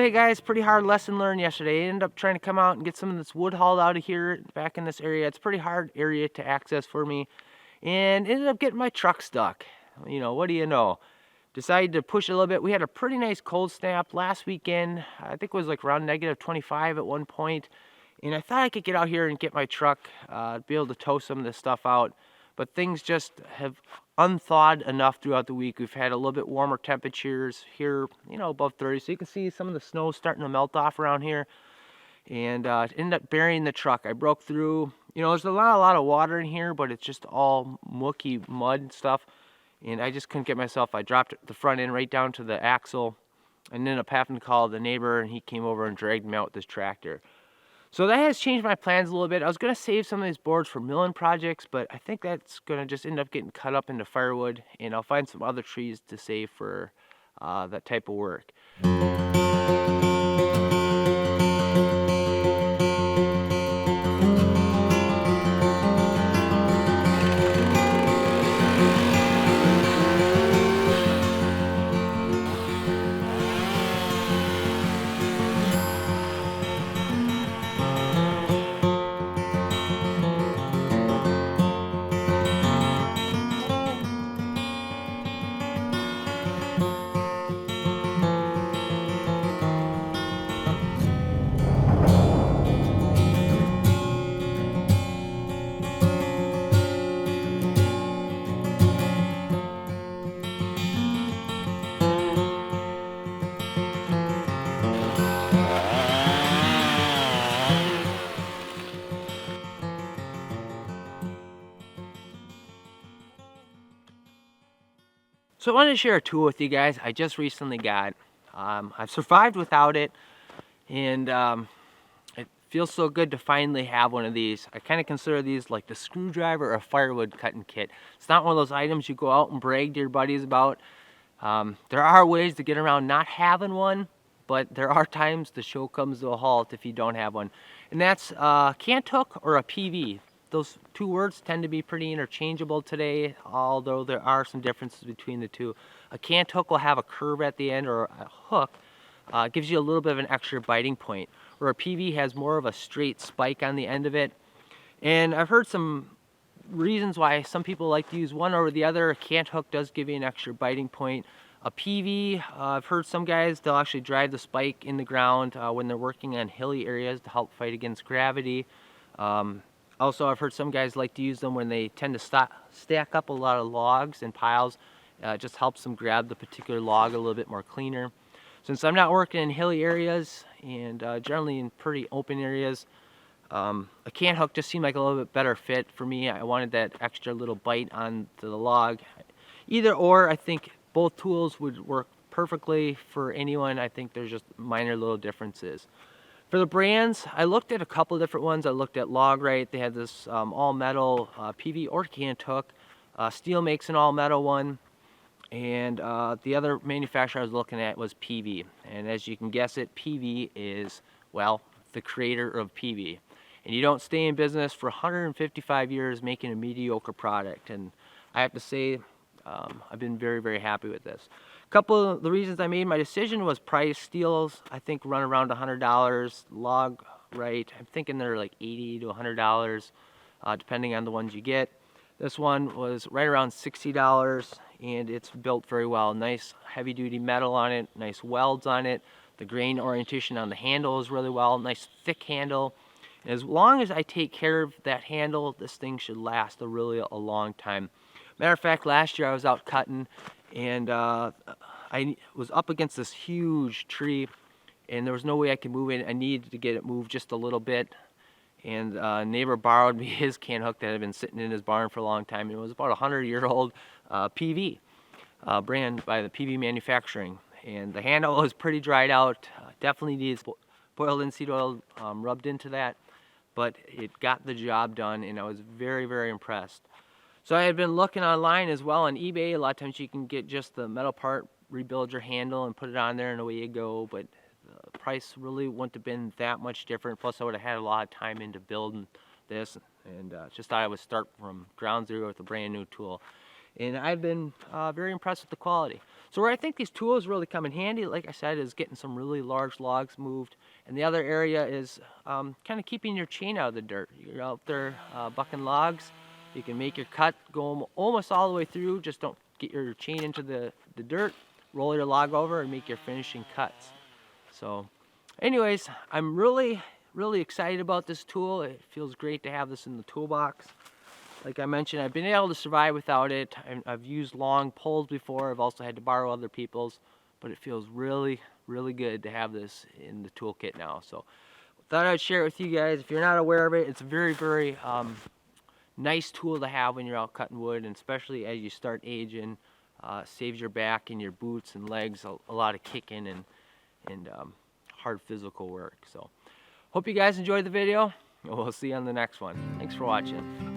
hey guys, pretty hard lesson learned yesterday. I ended up trying to come out and get some of this wood hauled out of here back in this area. It's a pretty hard area to access for me, and ended up getting my truck stuck. You know, what do you know? Decided to push it a little bit. We had a pretty nice cold snap last weekend. I think it was like around -25 at one point. And I thought I could get out here and get my truck, be able to tow some of this stuff out. But things just have unthawed enough throughout the week. We've had a little bit warmer temperatures here, you know, above 30. So you can see some of the snow starting to melt off around here. And it ended up burying the truck. I broke through, you know, there's a lot of water in here, but it's just all mucky mud and stuff. And I just couldn't get myself, I dropped the front end right down to the axle and ended up having to call the neighbor, and he came over and dragged me out with this tractor. So that has changed my plans a little bit. I was going to save some of these boards for milling projects, but I think that's going to just end up getting cut up into firewood, and I'll find some other trees to save for that type of work. So I wanted to share a tool with you guys I just recently got. I've survived without it, and it feels so good to finally have one of these. I kind of consider these like the screwdriver or firewood cutting kit. It's not one of those items you go out and brag to your buddies about. There are ways to get around not having one, but there are times the show comes to a halt if you don't have one. And that's a cant hook or a Peavey. Those two words tend to be pretty interchangeable today, although there are some differences between the two. A cant hook will have a curve at the end, or a hook gives you a little bit of an extra biting point, where a Peavey has more of a straight spike on the end of it. And I've heard some reasons why some people like to use one over the other. A cant hook does give you an extra biting point. A Peavey, I've heard some guys, they'll actually drive the spike in the ground when they're working on hilly areas to help fight against gravity. Also, I've heard some guys like to use them when they tend to stack up a lot of logs and piles. It just helps them grab the particular log a little bit more cleaner. Since I'm not working in hilly areas and generally in pretty open areas, a cant hook just seemed like a little bit better fit for me. I wanted that extra little bite onto the log. Either or, I think both tools would work perfectly for anyone. I think there's just minor little differences. For the brands, I looked at a couple of different ones. I looked at Logrite. They had this all-metal Peavey or cant hook. Steel makes an all-metal one. And the other manufacturer I was looking at was Peavey. And as you can guess it, Peavey is, well, the creator of Peavey. And you don't stay in business for 155 years making a mediocre product. And I have to say, I've been very, very happy with this. A couple of the reasons I made my decision was price. Steels, I think, run around $100. Logrite, I'm thinking they're like $80 to $100, depending on the ones you get. This one was right around $60, and it's built very well. Nice heavy-duty metal on it, nice welds on it. The grain orientation on the handle is really well, nice thick handle. And as long as I take care of that handle, this thing should last a long time. Matter of fact, last year I was out cutting, and I was up against this huge tree, and there was no way I could move it. I needed to get it moved just a little bit, and a neighbor borrowed me his cant hook that had been sitting in his barn for a long time. And it was about a 100-year-old Peavey brand by the Peavey manufacturing, and the handle was pretty dried out. Definitely needs boiled linseed oil rubbed into that, but it got the job done, and I was very, very impressed. So I had been looking online as well on eBay. A lot of times you can get just the metal part, rebuild your handle, and put it on there, and away you go. But the price really wouldn't have been that much different. Plus, I would have had a lot of time into building this, and just thought I would start from ground zero with a brand new tool. and I've been very impressed with the quality. So where I think these tools really come in handy, like I said, is getting some really large logs moved, and the other area is kind of keeping your chain out of the dirt. You're out there bucking logs, you can make your cut go almost all the way through, just don't get your chain into the dirt, roll your log over and make your finishing cuts. So anyways, I'm really excited about this tool. It feels great to have this in the toolbox. Like I mentioned, I've been able to survive without it. I've used long poles before. I've also had to borrow other people's, but it feels really good to have this in the toolkit now. So thought I'd share it with you guys. If you're not aware of it, it's a very nice tool to have when you're out cutting wood, and especially as you start aging. Saves your back and your boots and legs a lot of kicking and hard physical work. So hope you guys enjoyed the video, and we'll see you on the next one. Thanks for watching.